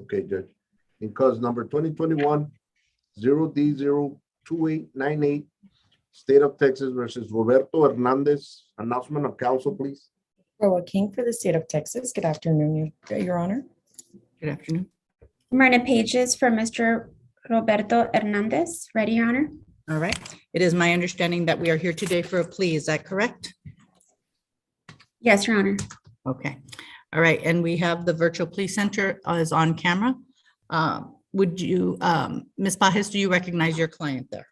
Okay, Judge. In cause number 2021-0D02898, State of Texas versus Roberto Hernandez. Announcement of council, please. Roa King for the state of Texas. Good afternoon, Your Honor. Good afternoon. Myrna Pages for Mr. Roberto Hernandez. Ready, Your Honor? All right. It is my understanding that we are here today for a plea. Is that correct? Yes, Your Honor. Okay. All right. And we have the virtual plea center is on camera. Would you, Ms. Pajes, do you recognize your client there?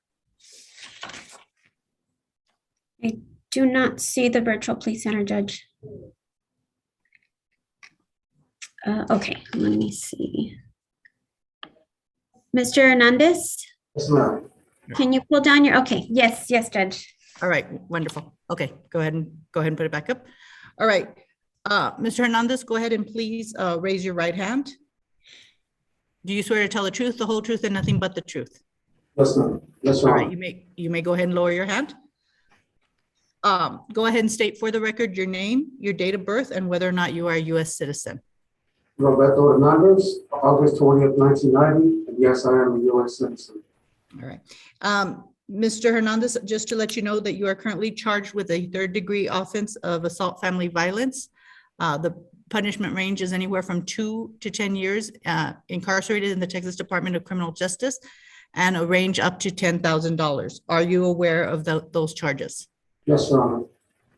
I do not see the virtual plea center, Judge. Okay, let me see. Mr. Hernandez, Yes, ma'am. can you pull down your, okay, yes, Judge. All right. Wonderful. Okay. Go ahead and put it back up. All right. Mr. Hernandez, go ahead and please raise your right hand. Do you swear to tell the truth, the whole truth, and nothing but the truth? Yes, ma'am. Yes, All ma'am. right, you may go ahead and lower your hand. Go ahead and state for the record your name, your date of birth, and whether or not you are a U.S. citizen. Roberto Hernandez, August 20th, 1990, and yes, I am a U.S. citizen. All right. Mr. Hernandez, just to let you know that you are currently charged with a third-degree offense of assault family violence. The punishment range is anywhere from 2 to 10 years incarcerated in the Texas Department of Criminal Justice, and a range up to $10,000. Are you aware of those charges? Yes, Your Honor.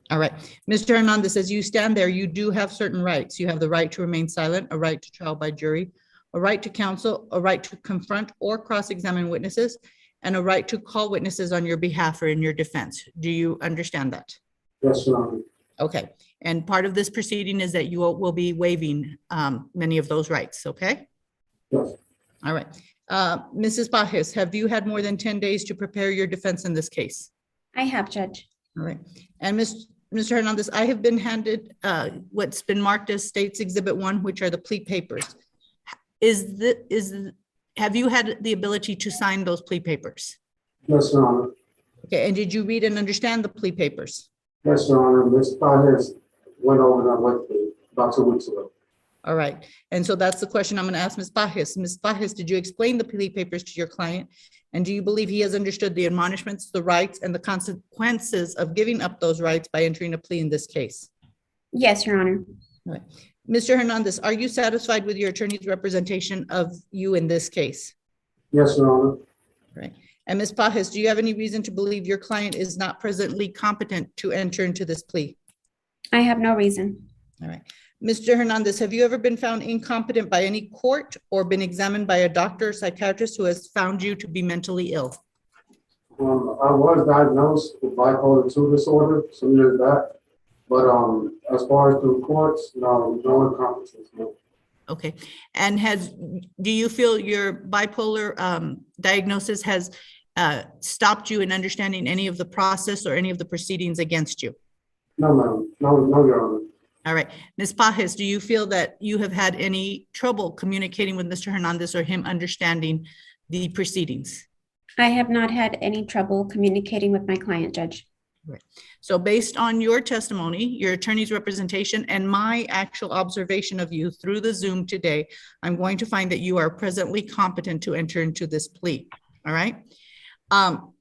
All right. Mr. Hernandez, as you stand there, you do have certain rights. You have the right to remain silent, a right to trial by jury, a right to counsel, a right to confront or cross-examine witnesses, and a right to call witnesses on your behalf or in your defense. Do you understand that? Yes, Your Honor. Okay. And part of this proceeding is that you will be waiving many of those rights, okay? Yes. All right. Mrs. Pajes, have you had more than 10 days to prepare your defense in this case? I have, Judge. All right. And Mr. Hernandez, I have been handed what's been marked as States Exhibit 1, which are the plea papers. Have you had the ability to sign those plea papers? Yes, Your Honor. Okay. And did you read and understand the plea papers? Yes, Your Honor. Ms. Pajes went over that with me about 2 weeks ago. All right. And so that's the question I'm going to ask Ms. Pajes. Ms. Pajes, did you explain the plea papers to your client? And do you believe he has understood the admonishments, the rights, and the consequences of giving up those rights by entering a plea in this case? Yes, Your Honor. All right. Mr. Hernandez, are you satisfied with your attorney's representation of you in this case? Yes, Your Honor. All right. And Ms. Pajes, do you have any reason to believe your client is not presently competent to enter into this plea? I have no reason. All right. Mr. Hernandez, have you ever been found incompetent by any court or been examined by a doctor or psychiatrist who has found you to be mentally ill? I was diagnosed with bipolar 2 disorder some years back, but as far as through courts, no incompetence. No. Okay. And do you feel your bipolar diagnosis has stopped you in understanding any of the process or any of the proceedings against you? No, ma'am. No, Your Honor. All right. Ms. Pajes, do you feel that you have had any trouble communicating with Mr. Hernandez or him understanding the proceedings? I have not had any trouble communicating with my client, Judge. Right. So based on your testimony, your attorney's representation, and my actual observation of you through the Zoom today, I'm going to find that you are presently competent to enter into this plea. All right. Now,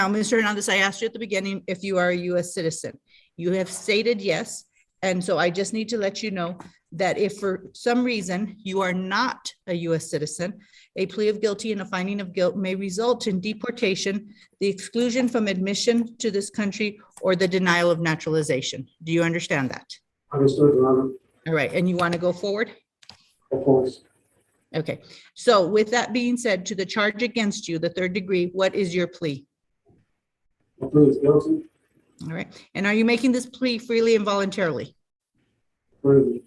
Mr. Hernandez, I asked you at the beginning if you are a U.S. citizen. You have stated yes. And so I just need to let you know that if for some reason you are not a U.S. citizen, a plea of guilty and a finding of guilt may result in deportation, the exclusion from admission to this country, or the denial of naturalization. Do you understand that? Understood, Your Honor. All right. And you want to go forward? Of course. Okay. So with that being said, to the charge against you, the third degree, what is your plea? My plea is guilty. All right. And are you making this plea freely and voluntarily? Freely.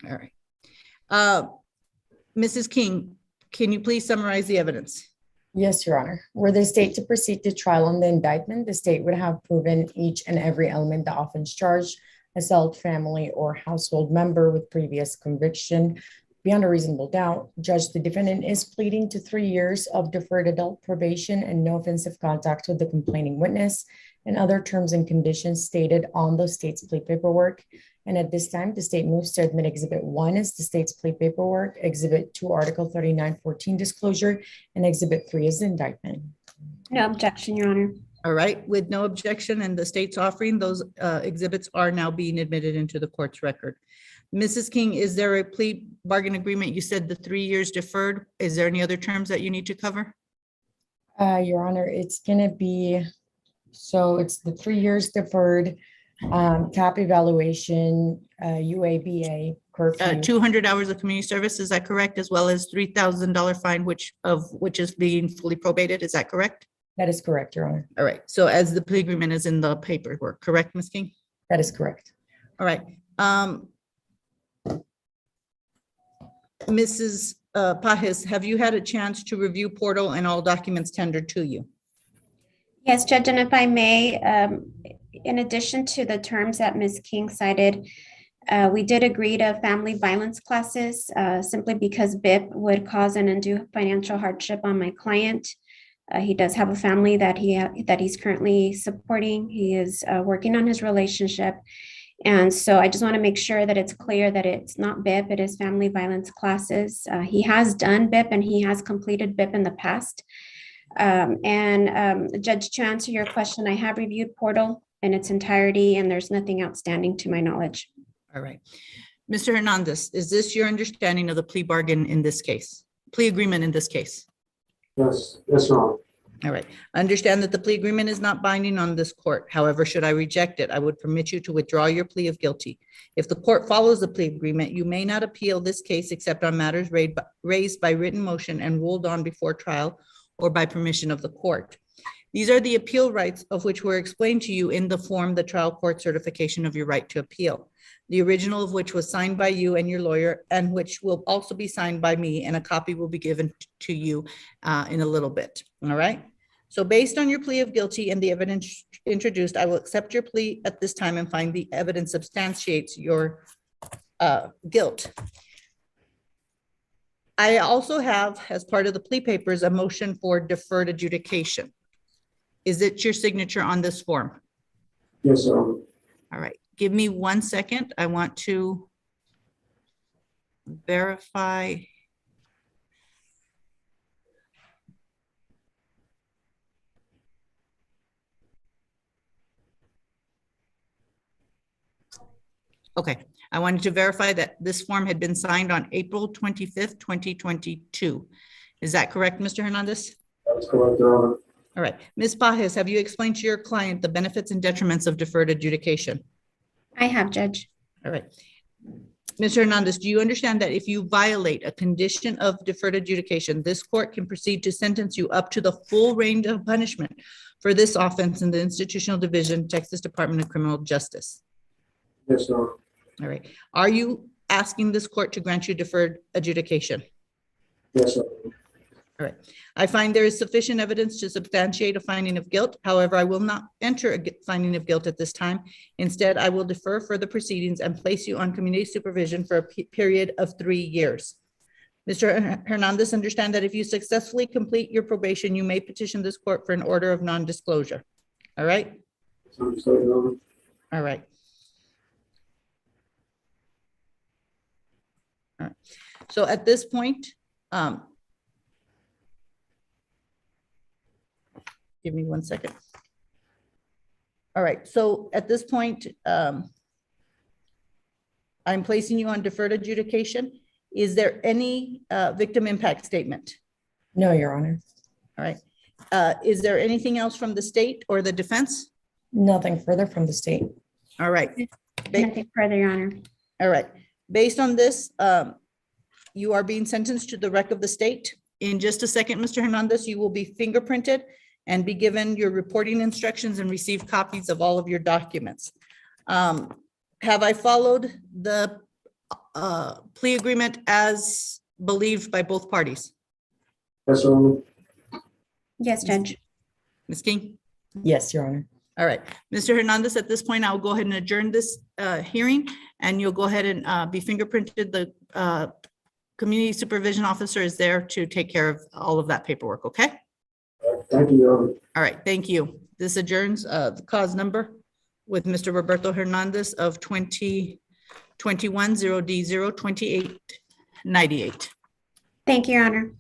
All right. Mrs. King, can you please summarize the evidence? Yes, Your Honor. Were the state to proceed to trial on the indictment, the state would have proven each and every element the offense charged, assault family or household member with previous conviction. Beyond a reasonable doubt, Judge, the defendant is pleading to 3 years of deferred adult probation and no offensive contact with the complaining witness. and other terms and conditions stated on the state's plea paperwork. And at this time, the state moves to admit Exhibit 1 is the state's plea paperwork, Exhibit 2, Article 3914 disclosure, and Exhibit 3 is the indictment. No objection, Your Honor. All right, with no objection and the state's offering, those exhibits are now being admitted into the court's record. Mrs. King, is there a plea bargain agreement? You said the 3 years deferred. Is there any other terms that you need to cover? Your Honor, it's gonna be, so it's the 3 years deferred, cap evaluation, UABA, curfew. 200 hours of community service, is that correct? As well as $3,000 fine, which is being fully probated, is that correct? That is correct, Your Honor. All right, so as the plea agreement is in the paperwork, correct, Ms. King? That is correct. All right. Mrs. Pajes, have you had a chance to review portal and all documents tendered to you? Yes, Judge, and if I may, in addition to the terms that Ms. King cited, we did agree to family violence classes simply because BIP would cause an undue financial hardship on my client. He does have a family that he's currently supporting. He is working on his relationship. And so I just want to make sure that it's clear that it's not BIP, it is family violence classes. He has done BIP and he has completed BIP in the past. Judge, to answer your question, I have reviewed portal in its entirety and there's nothing outstanding to my knowledge. All right. Mr. Hernandez, is this your understanding of the plea bargain in this case? Plea agreement in this case? Yes, yes, Your Honor. All right. Understand that the plea agreement is not binding on this court. However, should I reject it, I would permit you to withdraw your plea of guilty. If the court follows the plea agreement, you may not appeal this case except on matters raised by written motion and ruled on before trial or by permission of the court. These are the appeal rights of which were explained to you in the form, the trial court certification of your right to appeal, the original of which was signed by you and your lawyer and which will also be signed by me, and a copy will be given to you in a little bit. All right. So based on your plea of guilty and the evidence introduced, I will accept your plea at this time and find the evidence substantiates your guilt. I also have, as part of the plea papers, a motion for deferred adjudication. Is it your signature on this form? Yes, Your Honor. All right, give me 1 second. I want to verify. Okay, I wanted to verify that this form had been signed on April 25th, 2022. Is that correct, Mr. Hernandez? That's correct, Your Honor. All right, Ms. Pajes, have you explained to your client the benefits and detriments of deferred adjudication? I have, Judge. All right. Mr. Hernandez, do you understand that if you violate a condition of deferred adjudication, this court can proceed to sentence you up to the full range of punishment for this offense in the Institutional Division, Texas Department of Criminal Justice? Yes, Your Honor. All right. Are you asking this court to grant you deferred adjudication? Yes, Your Honor. All right. I find there is sufficient evidence to substantiate a finding of guilt. However, I will not enter a finding of guilt at this time. Instead, I will defer further proceedings and place you on community supervision for a period of 3 years. Mr. Hernandez, understand that if you successfully complete your probation, you may petition this court for an order of non-disclosure. All right? Understood, Your Honor. All right. All right. So at this point, give me 1 second. All right, so at this point, I'm placing you on deferred adjudication. Is there any victim impact statement? No, Your Honor. All right. Is there anything else from the state or the defense? Nothing further from the state. All right. Nothing further, Your Honor. All right. Based on this, you are being sentenced to the rec of the state. In just a second, Mr. Hernandez, you will be fingerprinted and be given your reporting instructions and receive copies of all of your documents. Have I followed the plea agreement as believed by both parties? Yes, Your Honor. Yes, Judge. Ms. King? Yes, Your Honor. All right, Mr. Hernandez, at this point, I'll go ahead and adjourn this hearing, and you'll go ahead and be fingerprinted. The community supervision officer is there to take care of all of that paperwork, okay? Thank you, Your Honor. All right, thank you. This adjourns the cause number with Mr. Roberto Hernandez of 2021 0D02898. Thank you, Your Honor.